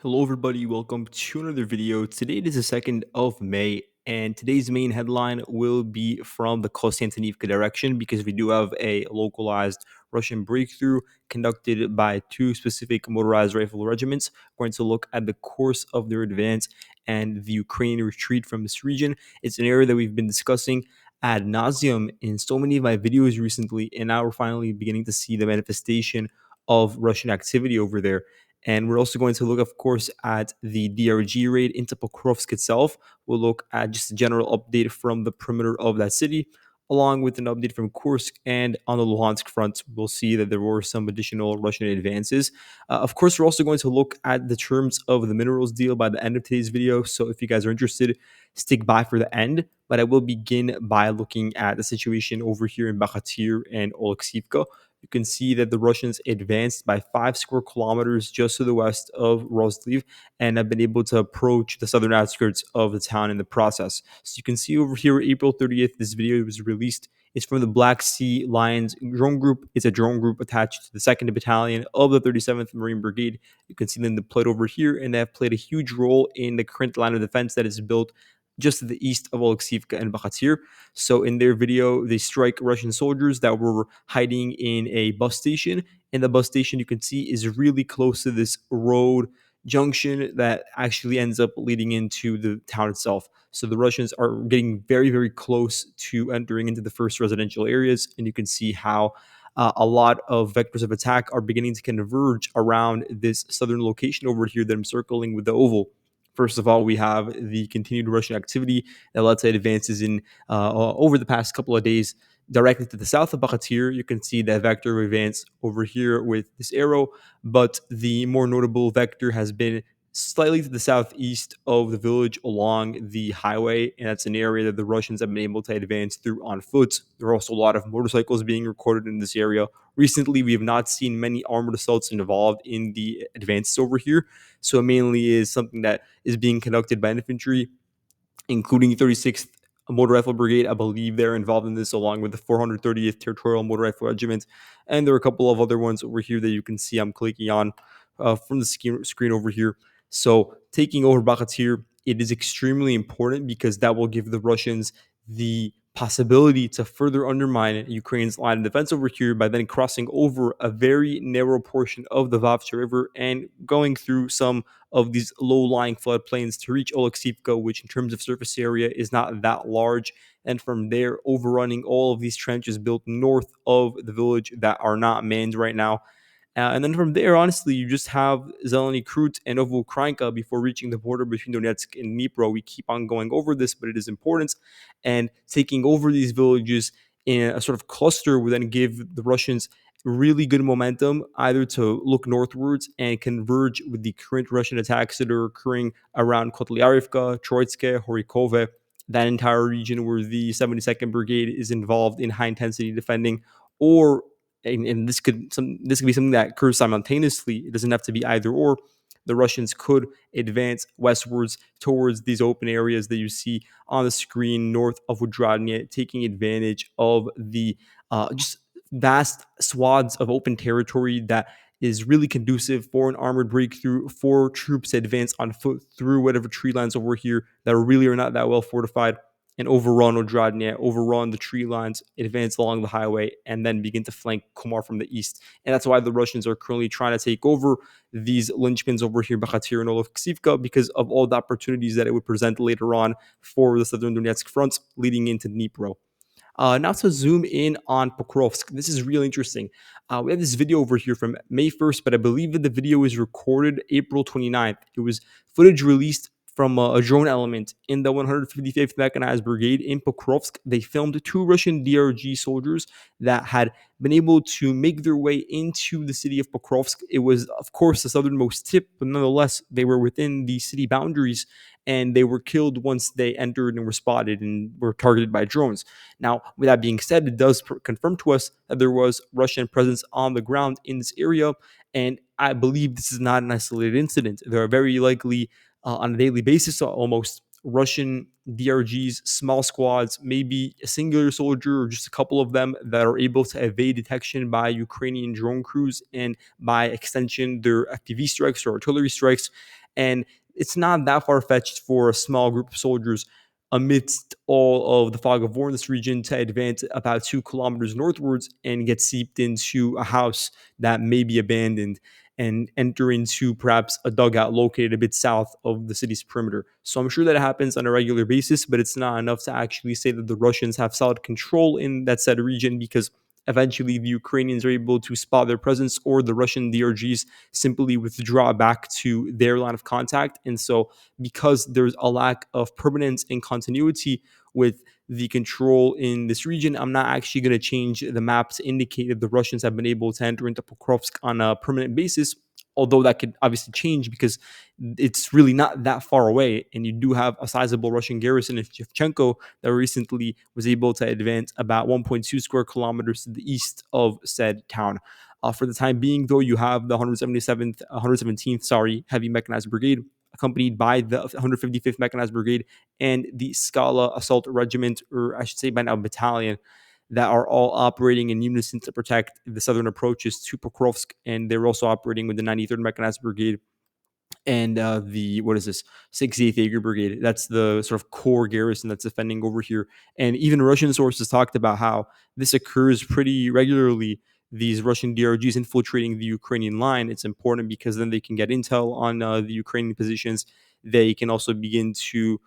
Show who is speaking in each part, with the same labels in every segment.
Speaker 1: Hello everybody, welcome to another video. Today it is the 2nd of May and today's main headline will be from the Konstantinivka direction because we do have a localized Russian breakthrough conducted by two specific motorized rifle regiments. We're going to look at the course of their advance and the Ukrainian retreat from this region. It's an area that we've been discussing ad nauseum in so many of my videos recently, and now we're finally beginning to see the manifestation of Russian activity over there. And we're also going to look, of course, at the DRG raid into Pokrovsk itself. We'll look at just a general update from the perimeter of that city, along with an update from Kursk. And on the Luhansk front, we'll see that there were some additional Russian advances. Of course, we're also going to look at the terms of the minerals deal by the end of today's video. So if you guys are interested, stick by for the end. But I will begin by looking at the situation over here in Bakir and Aolivka. You can see that the Russians advanced by 5 square kilometers just to the west of Rozliv and have been able to approach the southern outskirts of the town in the process. So you can see over here, April 30th, this video was released. It's from the Black Sea Lions drone group. It's a drone group attached to the 2nd Battalion of the 37th Marine Brigade. You can see them deployed over here, and they have played a huge role in the current line of defense that is built just to the east of Aolivka and Bakir. So in their video, they strike Russian soldiers that were hiding in a bus station. And the bus station, you can see, is really close to this road junction that actually ends up leading into the town itself. So the Russians are getting very, very close to entering into the first residential areas. And you can see how a lot of vectors of attack are beginning to converge around this southern location over here that I'm circling with the oval. First of all, we have the continued Russian activity that led to advances in over the past couple of days directly to the south of Bakir. You can see that vector of advance over here with this arrow, but the more notable vector has been slightly to the southeast of the village along the highway, and that's an area that the Russians have been able to advance through on foot. There are also a lot of motorcycles being recorded in this area. Recently, we have not seen many armored assaults involved in the advances over here, so it mainly is something that is being conducted by infantry, including 36th Motor Rifle Brigade. I believe they're involved in this, along with the 430th Territorial Motor Rifle Regiment. And there are a couple of other ones over here that you can see I'm clicking on from the screen over here. So taking over Bakir, it is extremely important because that will give the Russians the possibility to further undermine Ukraine's line of defense over here by then crossing over a very narrow portion of the Vavcha River and going through some of these low-lying floodplains to reach Aolivka, which in terms of surface area is not that large, and from there overrunning all of these trenches built north of the village that are not manned right now. And then from there, honestly, you just have Zeleny Krut and Novoolenivka before reaching the border between Donetsk and Dnipro. We keep on going over this, but it is important. And taking over these villages in a sort of cluster would then give the Russians really good momentum either to look northwards and converge with the current Russian attacks that are occurring around Kotlyarivka, Troitske, Horikove, that entire region where the 72nd Brigade is involved in high intensity defending, or and this could be something that occurs simultaneously. It doesn't have to be either or. The Russians could advance westwards towards these open areas that you see on the screen north of Wodradnya, taking advantage of the just vast swaths of open territory that is really conducive for an armored breakthrough, for troops to advance on foot through whatever tree lines over here that really are not that well fortified, and overrun Odradnya, overrun the tree lines, advance along the highway, and then begin to flank Kumar from the east. And that's why the Russians are currently trying to take over these linchpins over here, Bakhatir and Aolivka, because of all the opportunities that it would present later on for the southern Donetsk front leading into Dnipro. Now to zoom in on Pokrovsk. This is really interesting. We have this video over here from May 1st, but I believe that the video was recorded April 29th. It was footage released from a drone element in the 155th Mechanized Brigade in Pokrovsk. They filmed two Russian DRG soldiers that had been able to make their way into the city of Pokrovsk. It was, of course, the southernmost tip, but nonetheless, they were within the city boundaries, and they were killed once they entered and were spotted and were targeted by drones. Now, with that being said, it does confirm to us that there was Russian presence on the ground in this area, and I believe this is not an isolated incident. There are very likely, on a daily basis, almost, Russian DRGs, small squads, maybe a singular soldier or just a couple of them that are able to evade detection by Ukrainian drone crews and by extension their FPV strikes or artillery strikes. And it's not that far fetched for a small group of soldiers amidst all of the fog of war in this region to advance about 2 kilometers northwards and get seeped into a house that may be abandoned and enter into perhaps a dugout located a bit south of the city's perimeter. So I'm sure that happens on a regular basis, but it's not enough to actually say that the Russians have solid control in that said region, because eventually the Ukrainians are able to spot their presence, or the Russian DRGs simply withdraw back to their line of contact. And so, because there's a lack of permanence and continuity with the control in this region, I'm not actually going to change the map to indicate that the Russians have been able to enter into Pokrovsk on a permanent basis. Although that could obviously change because it's really not that far away, and you do have a sizable Russian garrison in Shevchenko that recently was able to advance about 1.2 square kilometers to the east of said town. For the time being, though, you have the 117th, Heavy Mechanized Brigade, accompanied by the 155th Mechanized Brigade and the Scala Assault Regiment, or I should say by now battalion, that are all operating in unison to protect the southern approaches to Pokrovsk. And they're also operating with the 93rd Mechanized Brigade and the what is this 68th Jaeger Brigade. That's the sort of core garrison that's defending over here. And even Russian sources talked about how this occurs pretty regularly. These Russian DRGs infiltrating the Ukrainian line. It's important because then they can get intel on the Ukrainian positions. They can also begin to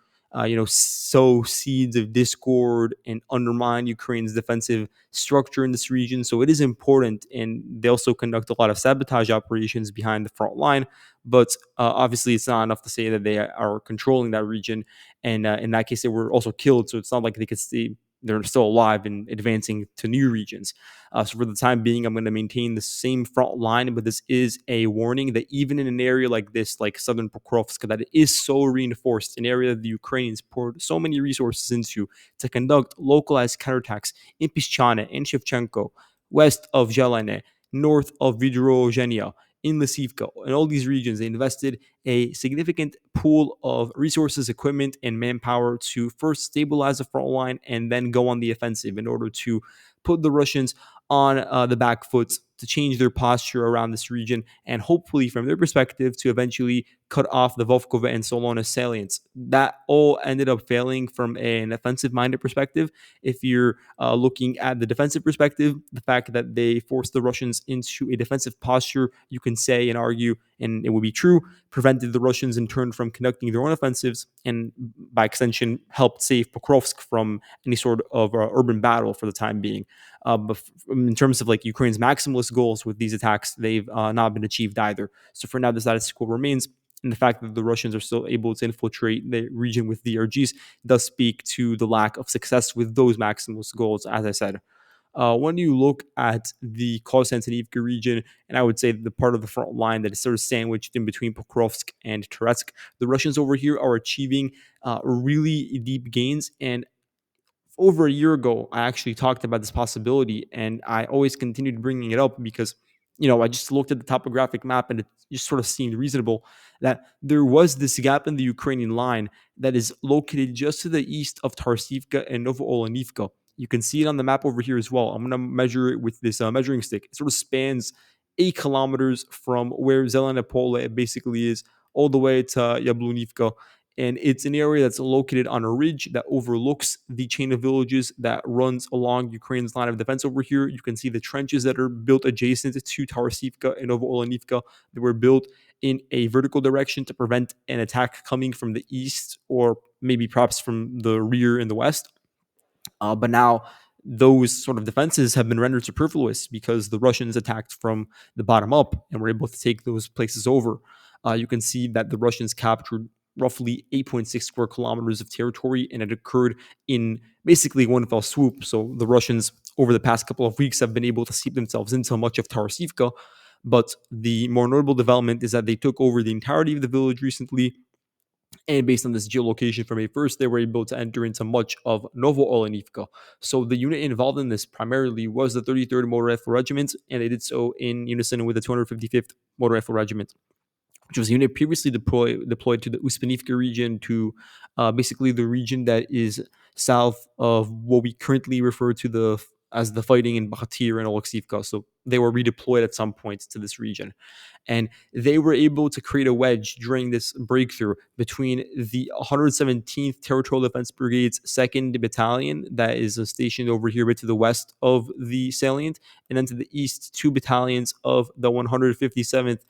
Speaker 1: sow seeds of discord and undermine Ukraine's defensive structure in this region. So it is important, and they also conduct a lot of sabotage operations behind the front line. But obviously, it's not enough to say that they are controlling that region. And in that case, they were also killed. So it's not like they could stay. They're still alive and advancing to new regions. So for the time being, I'm going to maintain the same front line. But this is a warning that even in an area like this, like southern Pokrovsk, that it is so reinforced, an area that the Ukrainians poured so many resources into to conduct localized counterattacks in Pischane, in Shevchenko, west of Zelene, north of Vidrozhenia, in Lisivka. In all these regions, they invested a significant pool of resources, equipment, and manpower to first stabilize the front line and then go on the offensive in order to put the Russians on the back foot, to change their posture around this region, and hopefully, from their perspective, to eventually cut off the Vovkova and Solona salients. That all ended up failing from an offensive-minded perspective. If you're looking at the defensive perspective, the fact that they forced the Russians into a defensive posture, you can say and argue, and it would be true, prevented the Russians in turn from conducting their own offensives, and by extension helped save Pokrovsk from any sort of urban battle for the time being. But in terms of like Ukraine's maximalist goals with these attacks, they've not been achieved either. So for now, the status quo remains. And the fact that the Russians are still able to infiltrate the region with DRGs does speak to the lack of success with those maximalist goals, as I said. When you look at the Konstantinivka region, and I would say the part of the front line that is sort of sandwiched in between Pokrovsk and Terezk, the Russians over here are achieving really deep gains. And over a year ago, I actually talked about this possibility, and I always continued bringing it up because, I just looked at the topographic map and it just sort of seemed reasonable that there was this gap in the Ukrainian line that is located just to the east of Tarsivka and Novoolenivka. You can see it on the map over here as well. I'm going to measure it with this measuring stick. It sort of spans 8 kilometers from where Zelena Pole basically is all the way to Yablunivka, and it's an area that's located on a ridge that overlooks the chain of villages that runs along Ukraine's line of defense over here. You can see the trenches that are built adjacent to Tarsivka and Novoolenivka. They were built in a vertical direction to prevent an attack coming from the east, or maybe perhaps from the rear in the west. But now those sort of defenses have been rendered superfluous because the Russians attacked from the bottom up and were able to take those places over. You can see that the Russians captured roughly 8.6 square kilometers of territory, and it occurred in basically one fell swoop. So the Russians, over the past couple of weeks, have been able to seep themselves into much of Tarsivka. But the more notable development is that they took over the entirety of the village recently, and based on this geolocation from May 1st, they were able to enter into much of Novoolenivka. So the unit involved in this primarily was the 33rd Motor Rifle Regiment, and they did so in unison with the 255th Motor Rifle Regiment, which was a unit previously deployed to the Uspanivka region, to basically the region that is south of what we currently refer to as the fighting in Bakir and Aolivka. So they were redeployed at some point to this region. And they were able to create a wedge during this breakthrough between the 117th Territorial Defense Brigade's 2nd Battalion, that is stationed over here, bit to the west of the salient, and then to the east, 2 battalions of the 157th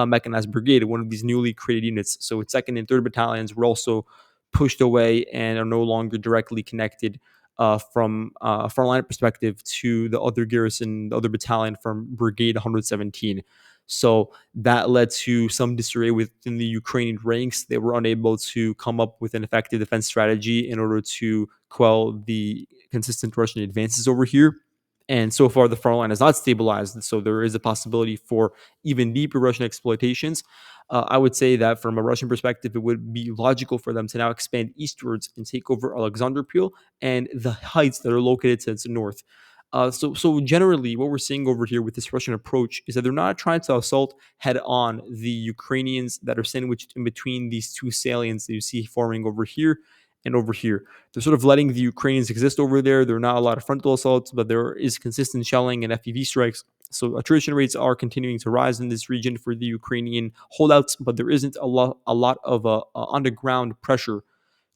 Speaker 1: Mechanized Brigade, one of these newly created units. So its 2nd and 3rd battalions were also pushed away and are no longer directly connected from a frontline perspective to the other garrison, the other battalion from Brigade 117. So that led to some disarray within the Ukrainian ranks. They were unable to come up with an effective defense strategy in order to quell the consistent Russian advances over here. And so far, the front line has not stabilized. So there is a possibility for even deeper Russian exploitations. I would say that from a Russian perspective, it would be logical for them to now expand eastwards and take over Alexanderpil and the heights that are located to its north. So generally, what we're seeing over here with this Russian approach is that they're not trying to assault head on the Ukrainians that are sandwiched in between these two salients that you see forming over here and over here. They're sort of letting the Ukrainians exist over there. There are not a lot of frontal assaults, but there is consistent shelling and FPV strikes. So attrition rates are continuing to rise in this region for the Ukrainian holdouts, but there isn't a lot of underground pressure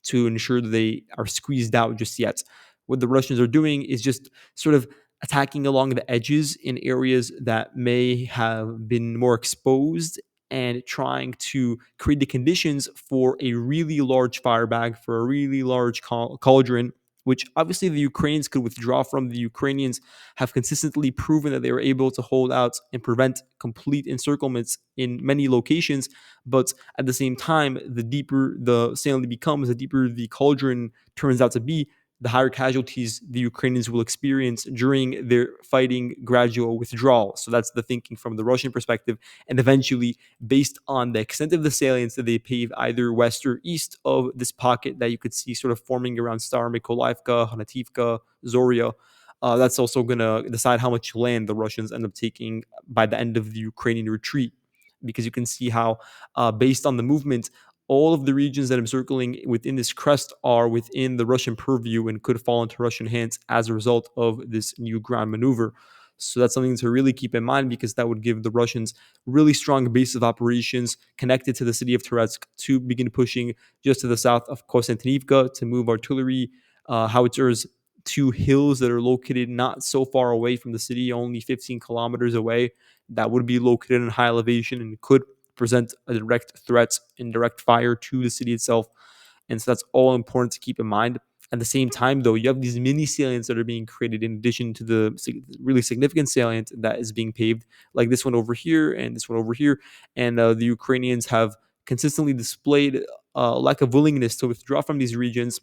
Speaker 1: to ensure that they are squeezed out just yet. What the Russians are doing is just sort of attacking along the edges in areas that may have been more exposed and trying to create the conditions for a really large fire bag, for a really large cauldron, which obviously the Ukrainians could withdraw from. The Ukrainians have consistently proven that they were able to hold out and prevent complete encirclements in many locations. But at the same time, the deeper the salient becomes, the deeper the cauldron turns out to be, the higher casualties the Ukrainians will experience during their fighting gradual withdrawal. So that's the thinking from the Russian perspective. And eventually, based on the extent of the salients that they pave either west or east of this pocket that you could see sort of forming around Star Mykolivka, Hanativka, Zoria, that's also going to decide how much land the Russians end up taking by the end of the Ukrainian retreat. Because you can see how, based on the movement, all of the regions that I'm circling within this crest are within the Russian purview and could fall into Russian hands as a result of this new ground maneuver. So that's something to really keep in mind, because that would give the Russians really strong base of operations connected to the city of Toretsk to begin pushing just to the south of Konstantinivka to move artillery, howitzers to hills that are located not so far away from the city, only 15 kilometers away, that would be located in high elevation and could present a direct threat and direct fire to the city itself. And so that's all important to keep in mind. At the same time, though, you have these mini salients that are being created in addition to the really significant salient that is being paved, like this one over here and this one over here. And the Ukrainians have consistently displayed a lack of willingness to withdraw from these regions,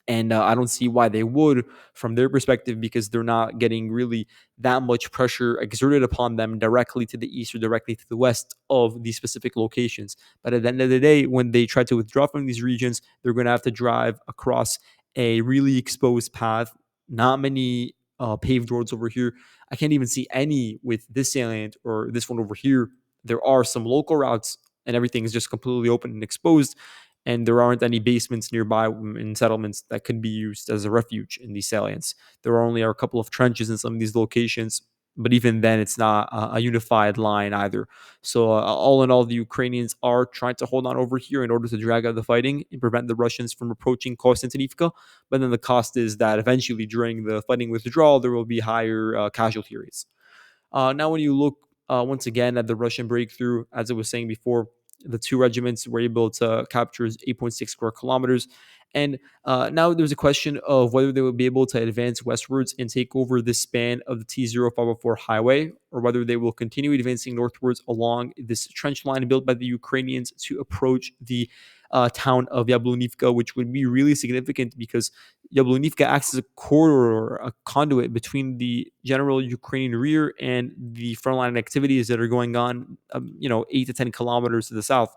Speaker 1: and I don't see why they would from their perspective, because they're not getting really that much pressure exerted upon them directly to the east or directly to the west of these specific locations. But at the end of the day, when they try to withdraw from these regions, they're going to have to drive across a really exposed path. Not many paved roads over here. I can't even see any with this salient or this one over here. There are some local routes, and everything is just completely open and exposed, and there aren't any basements nearby in settlements that could be used as a refuge in these salients. There only are a couple of trenches in some of these locations, but even then, it's not a unified line either. So, all in all, the Ukrainians are trying to hold on over here in order to drag out the fighting and prevent the Russians from approaching Konstantinivka. But then the cost is that eventually, during the fighting withdrawal, there will be higher casualty rates. Now, when you look once again at the Russian breakthrough, as I was saying before, the two regiments were able to capture 8.6 square kilometers. And now there's a question of whether they will be able to advance westwards and take over this span of the T0504 highway, or whether they will continue advancing northwards along this trench line built by the Ukrainians to approach the town of Yablonivka, which would be really significant because Yablonivka acts as a corridor, a conduit between the general Ukrainian rear and the frontline activities that are going on, 8 to 10 kilometers to the south,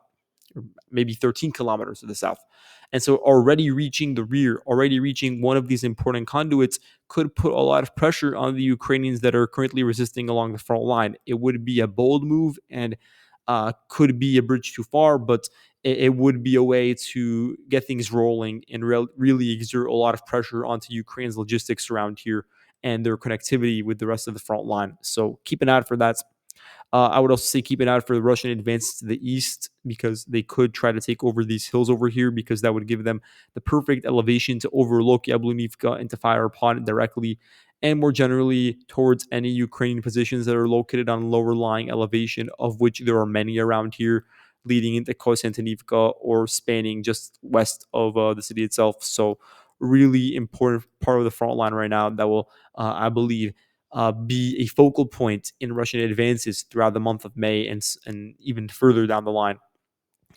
Speaker 1: or maybe 13 kilometers to the south. And so already reaching the rear, already reaching one of these important conduits could put a lot of pressure on the Ukrainians that are currently resisting along the front line. It would be a bold move and could be a bridge too far, but it would be a way to get things rolling and really exert a lot of pressure onto Ukraine's logistics around here. and their connectivity with the rest of the front line. So keep an eye out for that. I would also say keep an eye out for the Russian advance to the east because they could try to take over these hills over here because that would give them the perfect elevation to overlook Yablunivka and to fire upon it directly. And more generally, towards any Ukrainian positions that are located on lower lying elevation, of which there are many around here, leading into Konstantinivka or spanning just west of the city itself. So, really important part of the front line right now that will, I believe, be a focal point in Russian advances throughout the month of May and even further down the line.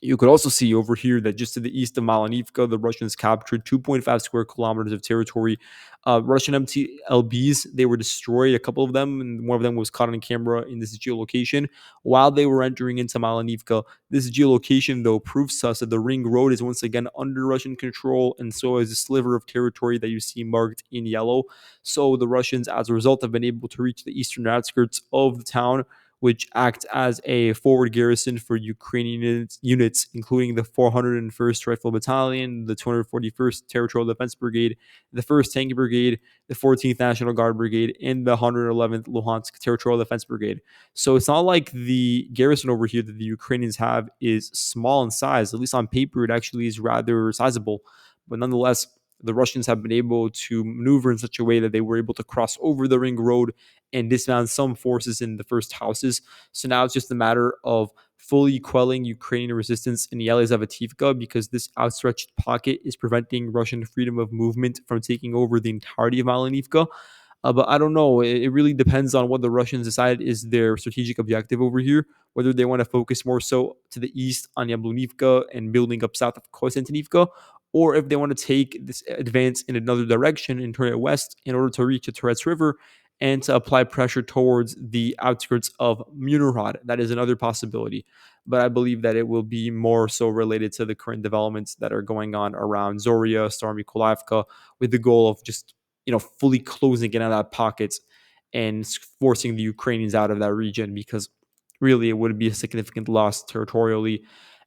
Speaker 1: You could also see over here that just to the east of Malanivka, the Russians captured 2.5 square kilometers of territory. Russian MTLBs, they were destroyed, a couple of them, and one of them was caught on camera in this geolocation while they were entering into Malanivka. This geolocation, though, proves to us that the ring road is once again under Russian control, and so is a sliver of territory that you see marked in yellow. So the Russians, as a result, have been able to reach the eastern outskirts of the town, which act as a forward garrison for Ukrainian units, including the 401st Rifle Battalion, the 241st Territorial Defense Brigade, the 1st Tank Brigade, the 14th National Guard Brigade, and the 111th Luhansk Territorial Defense Brigade. So it's not like the garrison over here that the Ukrainians have is small in size. At least on paper, it actually is rather sizable. But nonetheless, the Russians have been able to maneuver in such a way that they were able to cross over the ring road and dismount some forces in the first houses. So now it's just a matter of fully quelling Ukrainian resistance in Yelizavetivka because this outstretched pocket is preventing Russian freedom of movement from taking over the entirety of Malanivka. But I don't know. It really depends on what the Russians decide is their strategic objective over here. Whether they want to focus more so to the east on Yablunivka and building up south of Konstantinivka, or if they want to take this advance in another direction and turn it west in order to reach the Turets River and to apply pressure towards the outskirts of Munirhad. That is another possibility. But I believe that it will be more so related to the current developments that are going on around Zoria, Staromykolivka, with the goal of just fully closing in on that pocket and forcing the Ukrainians out of that region because really it would be a significant loss territorially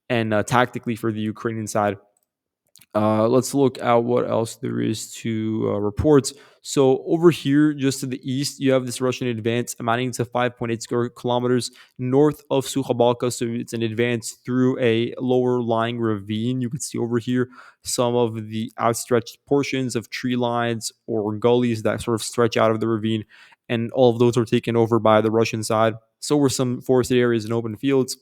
Speaker 1: and tactically for the Ukrainian side. Let's look at what else there is to report. So over here, just to the east, you have this Russian advance amounting to 5.8 square kilometers north of Sukhabalka. So it's an advance through a lower lying ravine. You can see over here some of the outstretched portions of tree lines or gullies that sort of stretch out of the ravine. And all of those are taken over by the Russian side. So were some forested areas and open fields,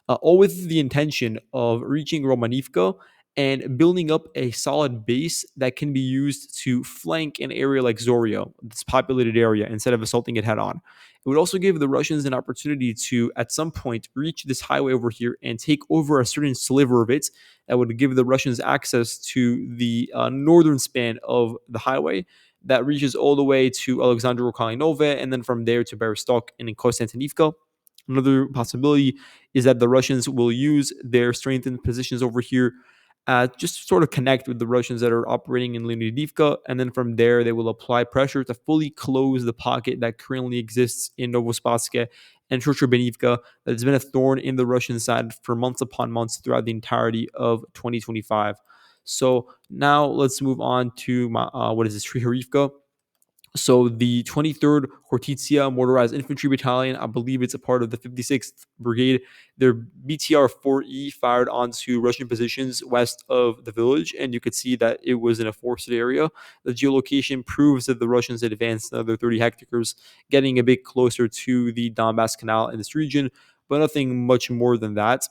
Speaker 1: all with the intention of reaching Romanivka and building up a solid base that can be used to flank an area like Zoria, this populated area, instead of assaulting it head on. It would also give the Russians an opportunity to, at some point, reach this highway over here and take over a certain sliver of it. That would give the Russians access to the northern span of the highway that reaches all the way to Alexandro Kalinove and then from there to Berostok and in Konstantinivka. Another possibility is that the Russians will use their strengthened positions over here just sort of connect with the Russians that are operating in Leonidivka, and then from there they will apply pressure to fully close the pocket that currently exists in Novospassky and Shostrobenivka that has been a thorn in the Russian side for months upon months throughout the entirety of 2025. So now let's move on to what is this, Triharivka. So the 23rd Hortitsia Motorized Infantry Battalion, I believe it's a part of the 56th Brigade. Their BTR-4E fired onto Russian positions west of the village, and you could see that it was in a forested area. The geolocation proves that the Russians advanced another 30 hectares, getting a bit closer to the Donbass Canal in this region, but nothing much more than that.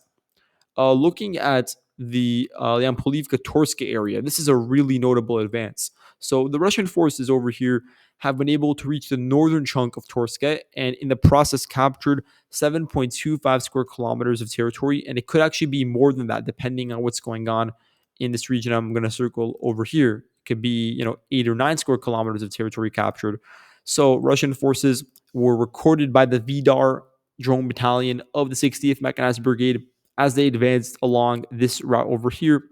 Speaker 1: Looking at the Yampolivka Torska area, this is a really notable advance. So the Russian forces over here have been able to reach the northern chunk of Torska and in the process captured 7.25 square kilometers of territory. And it could actually be more than that depending on what's going on in this region. I'm going to circle over here. It could be, 8 or 9 square kilometers of territory captured. So Russian forces were recorded by the Vidar drone battalion of the 60th Mechanized Brigade as they advanced along this route over here.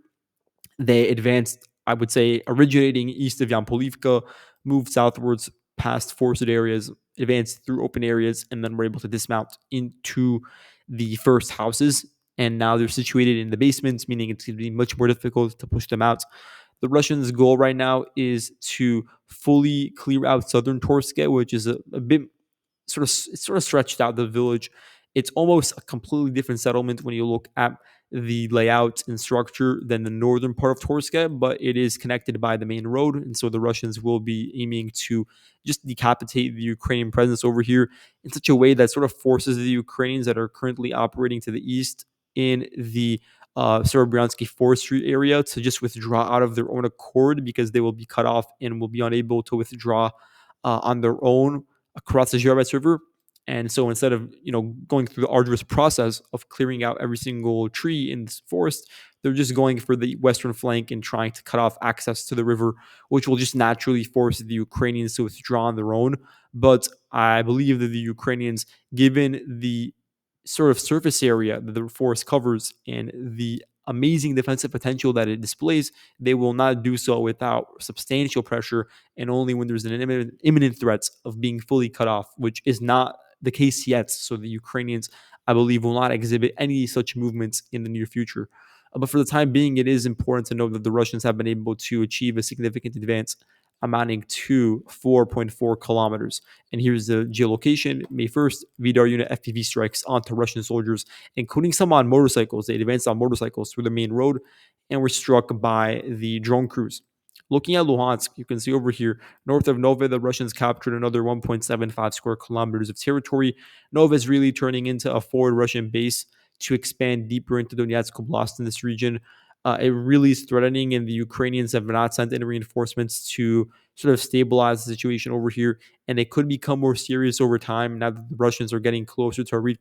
Speaker 1: They advanced, I would say, originating east of Yampolivka, moved southwards past forested areas, advanced through open areas, and then were able to dismount into the first houses. And now they're situated in the basements, meaning it's going to be much more difficult to push them out. The Russians' goal right now is to fully clear out southern Torske, which is a bit it's sort of stretched out the village. It's almost a completely different settlement when you look at the layout and structure than the northern part of Torska, but it is connected by the main road, and so the Russians will be aiming to just decapitate the Ukrainian presence over here in such a way that sort of forces the Ukrainians that are currently operating to the east in the Serebryansky forestry area to just withdraw out of their own accord, because they will be cut off and will be unable to withdraw on their own across the Zherovets River. And so instead of going through the arduous process of clearing out every single tree in this forest, they're just going for the western flank and trying to cut off access to the river, which will just naturally force the Ukrainians to withdraw on their own. But I believe that the Ukrainians, given the sort of surface area that the forest covers and the amazing defensive potential that it displays, they will not do so without substantial pressure and only when there's an imminent threat of being fully cut off, which is not the case yet. So the Ukrainians, I believe, will not exhibit any such movements in the near future. But for the time being, it is important to note that the Russians have been able to achieve a significant advance amounting to 4.4 kilometers. And here's the geolocation. May 1st, VDAR unit FPV strikes onto Russian soldiers, including some on motorcycles. They advanced on motorcycles through the main road and were struck by the drone crews. Looking at Luhansk, you can see over here, north of Nova, the Russians captured another 1.75 square kilometers of territory. Nova is really turning into a forward Russian base to expand deeper into Donetsk Oblast in this region. It really is threatening, and the Ukrainians have not sent any reinforcements to sort of stabilize the situation over here. And it could become more serious over time now that the Russians are getting closer to Arid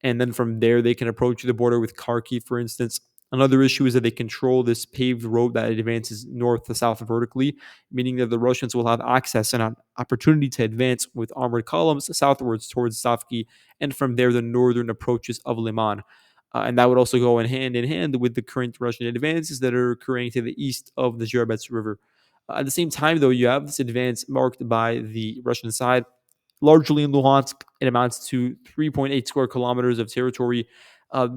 Speaker 1: and then from there they can approach the border with Kharkiv, for instance. Another issue is that they control this paved road that advances north to south vertically, meaning that the Russians will have access and an opportunity to advance with armored columns southwards towards Savki, and from there the northern approaches of Liman. And that would also go in hand with the current Russian advances that are occurring to the east of the Zherovets River. At the same time, though, you have this advance marked by the Russian side, largely in Luhansk. It amounts to 3.8 square kilometers of territory.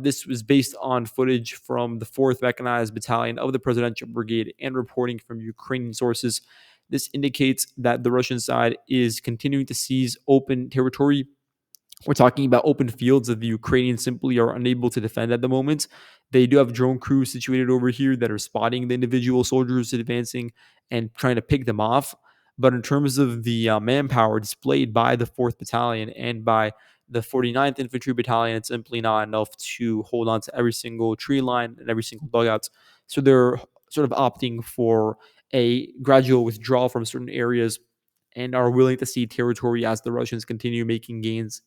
Speaker 1: This was based on footage from the 4th Mechanized Battalion of the Presidential Brigade and reporting from Ukrainian sources. This indicates that the Russian side is continuing to seize open territory. We're talking about open fields that the Ukrainians simply are unable to defend at the moment. They do have drone crews situated over here that are spotting the individual soldiers advancing and trying to pick them off. But in terms of the manpower displayed by the 4th Battalion and by the 49th Infantry Battalion, it's simply not enough to hold on to every single tree line and every single dugout. So they're sort of opting for a gradual withdrawal from certain areas and are willing to cede territory as the Russians continue making gains.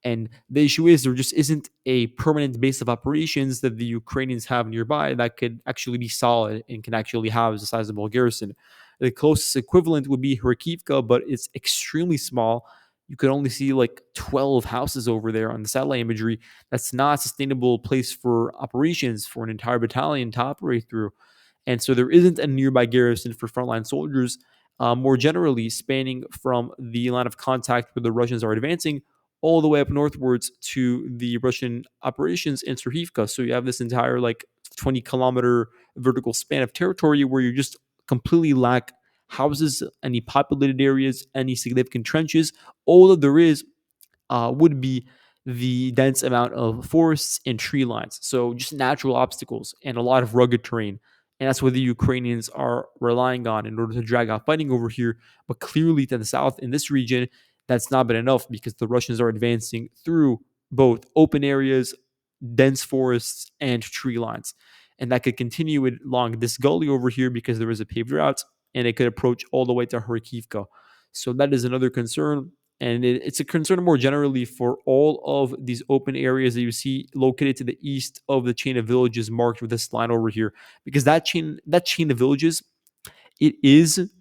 Speaker 1: And the issue is there just isn't a permanent base of operations that the Ukrainians have nearby that could actually be solid and can actually house a sizable garrison. The closest equivalent would be Kharkivka, but it's extremely small. You could only see like 12 houses over there on the satellite imagery. That's not a sustainable place for operations for an entire battalion to operate through. And so there isn't a nearby garrison for frontline soldiers. More generally, spanning from the line of contact where the Russians are advancing all the way up northwards to the Russian operations in Serhivka. So you have this entire like 20-kilometer vertical span of territory where you just completely lack houses, any populated areas, any significant trenches. All that there is would be the dense amount of forests and tree lines. So just natural obstacles and a lot of rugged terrain. And that's what the Ukrainians are relying on in order to drag out fighting over here. But clearly to the south in this region, that's not been enough because the Russians are advancing through both open areas, dense forests, and tree lines. And that could continue along this gully over here because there is a paved route, and it could approach all the way to Kharkivka. So that is another concern. And it's a concern more generally for all of these open areas that you see located to the east of the chain of villages marked with this line over here, because that chain of villages, it is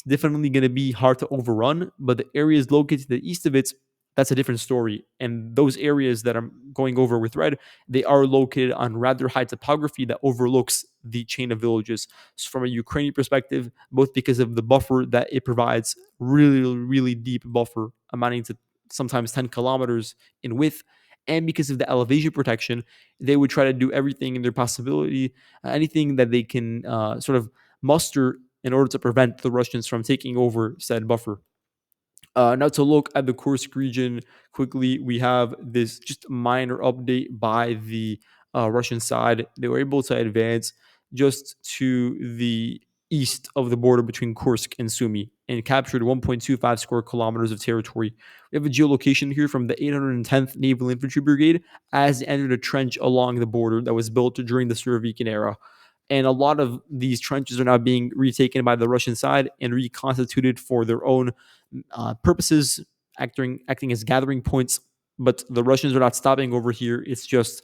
Speaker 1: definitely going to be hard to overrun, but the areas located to the east of it, that's a different story. And those areas that I'm going over with red, they are located on rather high topography that overlooks the chain of villages. So from a Ukrainian perspective, both because of the buffer that it provides, really, really deep buffer amounting to sometimes 10 kilometers in width, and because of the elevation protection, they would try to do everything in their possibility, anything that they can sort of muster in order to prevent the Russians from taking over said buffer. Now to look at the Kursk region quickly, we have this just minor update by the Russian side. They were able to advance just to the east of the border between Kursk and Sumy and captured 1.25 square kilometers of territory. We have a geolocation here from the 810th Naval Infantry Brigade as they entered a trench along the border that was built during the Surovikin era. And a lot of these trenches are now being retaken by the Russian side and reconstituted for their own purposes, acting as gathering points. But the Russians are not stopping over here. It's just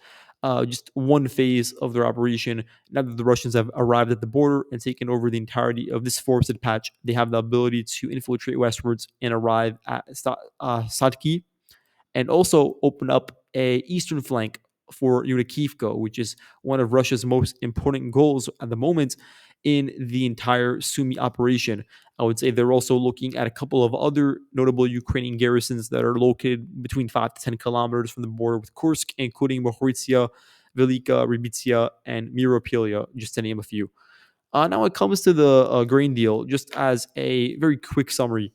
Speaker 1: one phase of their operation. Now that the Russians have arrived at the border and taken over the entirety of this forested patch, they have the ability to infiltrate westwards and arrive at Sadki, and also open up a eastern flank for Yurakivka, which is one of Russia's most important goals at the moment in the entire Sumy operation. I would say they're also looking at a couple of other notable Ukrainian garrisons that are located between 5 to 10 kilometers from the border with Kursk, including Mohoritsia, Velika, Rybitsia, and Miropilia, just to name a few. Now, when it comes to the grain deal, just as a very quick summary,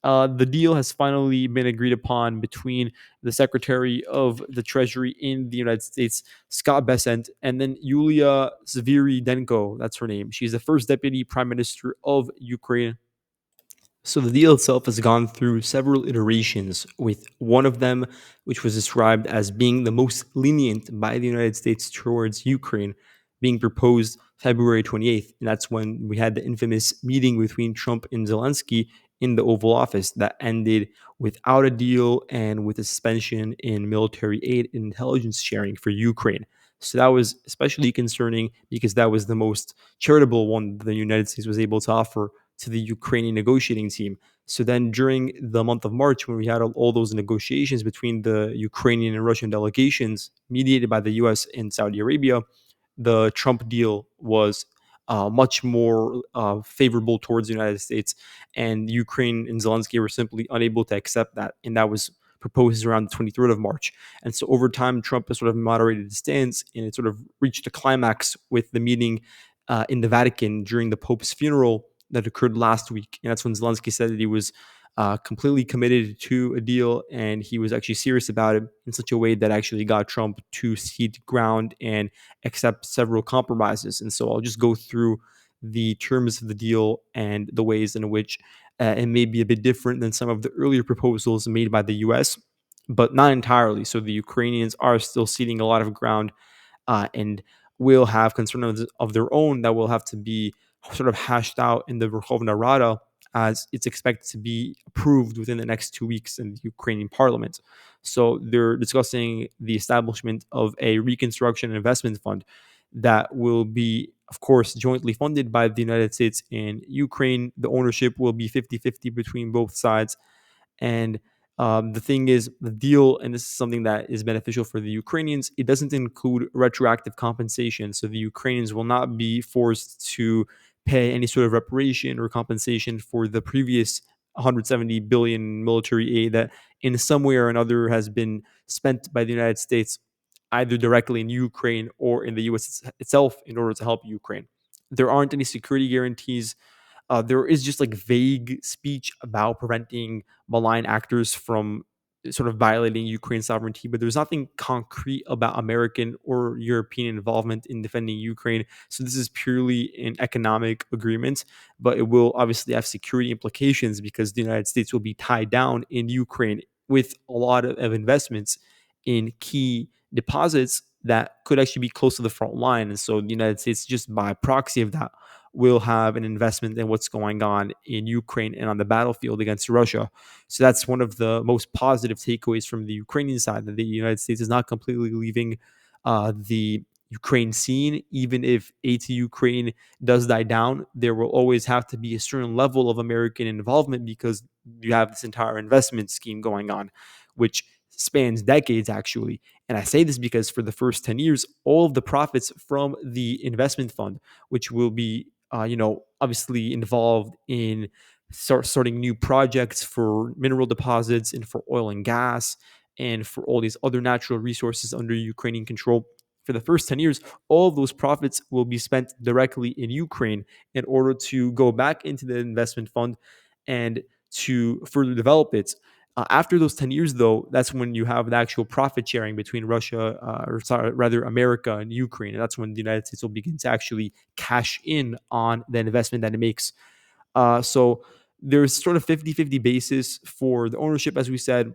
Speaker 1: the deal has finally been agreed upon between the Secretary of the Treasury in the United States, Scott Bessent, and then Yulia Sviridenko. That's her name. She's the first Deputy Prime Minister of Ukraine. So the deal itself has gone through several iterations, with one of them, which was described as being the most lenient by the United States towards Ukraine, being proposed February 28th. And that's when we had the infamous meeting between Trump and Zelensky in the Oval Office that ended without a deal and with a suspension in military aid and intelligence sharing for Ukraine. So that was especially concerning because that was the most charitable one the United States was able to offer to the Ukrainian negotiating team. So then during the month of March, when we had all those negotiations between the Ukrainian and Russian delegations mediated by the US and Saudi Arabia, the Trump deal was much more favorable towards the United States, and Ukraine and Zelensky were simply unable to accept that, and that was proposed around the 23rd of March. And so over time, Trump has sort of moderated his stance, and it sort of reached a climax with the meeting in the Vatican during the Pope's funeral that occurred last week. And that's when Zelensky said that he was completely committed to a deal, and he was actually serious about it in such a way that actually got Trump to cede ground and accept several compromises. And so I'll just go through the terms of the deal and the ways in which it may be a bit different than some of the earlier proposals made by the US, but not entirely. So the Ukrainians are still ceding a lot of ground and will have concerns of their own that will have to be sort of hashed out in the Verkhovna Rada, as it's expected to be approved within the next 2 weeks in the Ukrainian parliament. So they're discussing the establishment of a reconstruction and investment fund that will be, of course, jointly funded by the United States and Ukraine. The ownership will be 50-50 between both sides. And the thing is, the deal, and this is something that is beneficial for the Ukrainians, it doesn't include retroactive compensation. So the Ukrainians will not be forced to pay any sort of reparation or compensation for the previous 170 billion military aid that in some way or another has been spent by the United States either directly in Ukraine or in the US itself in order to help Ukraine. There aren't any security guarantees. There is just like vague speech about preventing malign actors from sort of violating Ukraine's sovereignty, but there's nothing concrete about American or European involvement in defending Ukraine. So this is purely an economic agreement, but it will obviously have security implications because the United States will be tied down in Ukraine with a lot of investments in key deposits that could actually be close to the front line. And so the United States, just by proxy of that, will have an investment in what's going on in Ukraine and on the battlefield against Russia. So that's one of the most positive takeaways from the Ukrainian side, that the United States is not completely leaving the Ukraine scene. Even if aid to Ukraine does die down, there will always have to be a certain level of American involvement because you have this entire investment scheme going on, which spans decades actually. And I say this because for the first 10 years, all of the profits from the investment fund, which will be obviously involved in starting new projects for mineral deposits and for oil and gas and for all these other natural resources under Ukrainian control. for the first 10 years, all of those profits will be spent directly in Ukraine in order to go back into the investment fund and to further develop it. After those 10 years, though, that's when you have the actual profit sharing between Russia, or sorry, rather America and Ukraine. And that's when the United States will begin to actually cash in on the investment that it makes. So there's sort of 50-50 basis for the ownership, as we said.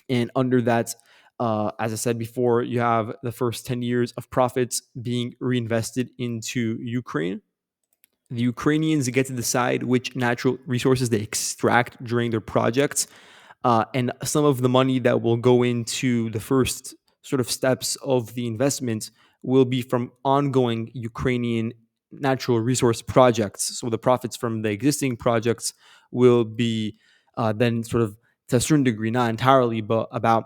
Speaker 1: And under that, as I said before, you have the first 10 years of profits being reinvested into Ukraine. The Ukrainians get to decide which natural resources they extract during their projects. And some of the money that will go into the first sort of steps of the investment will be from ongoing Ukrainian natural resource projects. So the profits from the existing projects will be then sort of, to a certain degree, not entirely, but about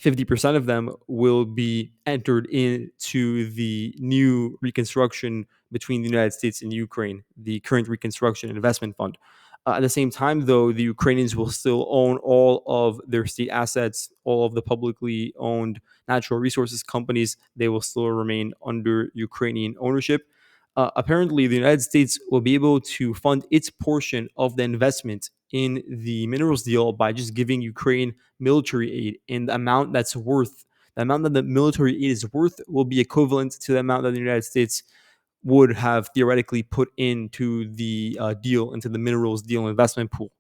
Speaker 1: 50% of them will be entered into the new reconstruction between the United States and Ukraine, the current reconstruction investment fund. At the same time, though, the Ukrainians will still own all of their state assets, all of the publicly owned natural resources companies. They will still remain under Ukrainian ownership. Apparently, the United States will be able to fund its portion of the investment in the minerals deal by just giving Ukraine military aid. And the amount that the military aid is worth will be equivalent to the amount that the United States would have theoretically put into the deal, into the minerals deal investment pool.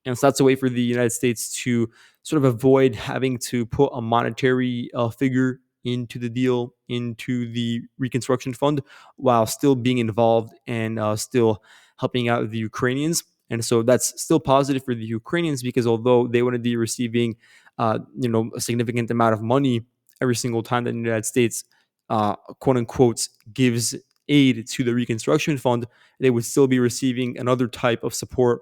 Speaker 1: And so that's a way for the United States to sort of avoid having to put a monetary figure into the deal, into the reconstruction fund, while still being involved and still helping out the Ukrainians. And so that's still positive for the Ukrainians, because although they wouldn't be receiving, a significant amount of money every single time that the United States, quote unquote, gives aid to the reconstruction fund, they would still be receiving another type of support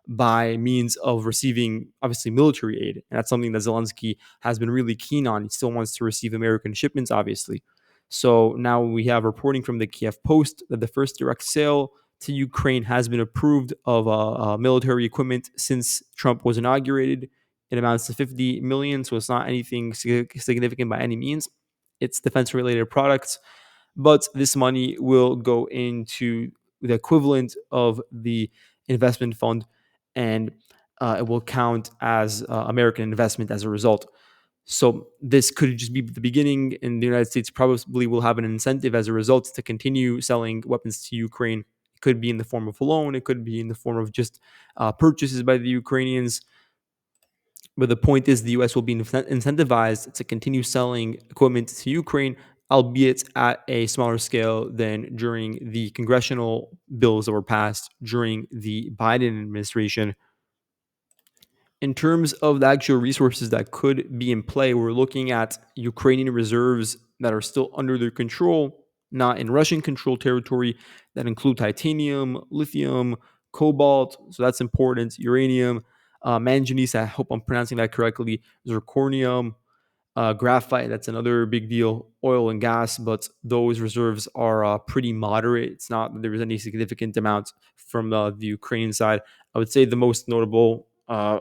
Speaker 1: by means of receiving, obviously, military aid. And that's something that Zelensky has been really keen on. He still wants to receive American shipments, obviously. So now we have reporting from the Kiev Post that the first direct sale to Ukraine has been approved of military equipment since Trump was inaugurated. It amounts to 50 million, so it's not anything significant by any means. It's defense-related products, but this money will go into the equivalent of the investment fund, and it will count as American investment as a result. So this could just be the beginning, and the United States probably will have an incentive as a result to continue selling weapons to Ukraine. It could be in the form of a loan, it could be in the form of just purchases by the Ukrainians. But the point is, the U.S. will be incentivized to continue selling equipment to Ukraine, albeit at a smaller scale than during the congressional bills that were passed during the Biden administration. In terms of the actual resources that could be in play, we're looking at Ukrainian reserves that are still under their control, not in Russian controlled territory, that include titanium, lithium, cobalt. So that's important. Uranium, manganese, I hope I'm pronouncing that correctly, zirconium, graphite, that's another big deal. Oil and gas, but those reserves are pretty moderate. It's not that there is any significant amount from the Ukrainian side. I would say the most notable,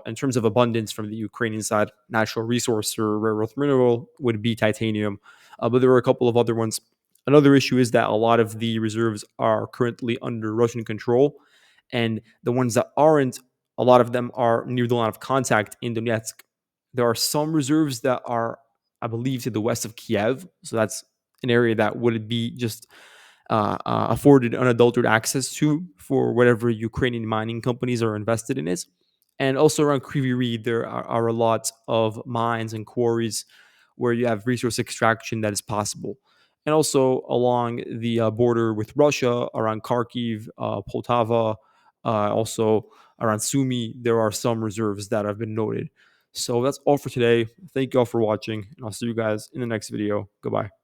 Speaker 1: in terms of abundance from the Ukrainian side, natural resource or rare earth mineral would be titanium. But there are a couple of other ones. Another issue is that a lot of the reserves are currently under Russian control, and the ones that aren't, a lot of them are near the line of contact in Donetsk. There are some reserves that are, I believe, to the west of Kiev. So that's an area that would be just afforded unadulterated access to for whatever Ukrainian mining companies are invested in it. And also around Kryvyi Rih, there are a lot of mines and quarries where you have resource extraction that is possible. And also along the border with Russia, around Kharkiv, Poltava, also around Sumy, there are some reserves that have been noted. So that's all for today. Thank you all for watching, and I'll see you guys in the next video. Goodbye.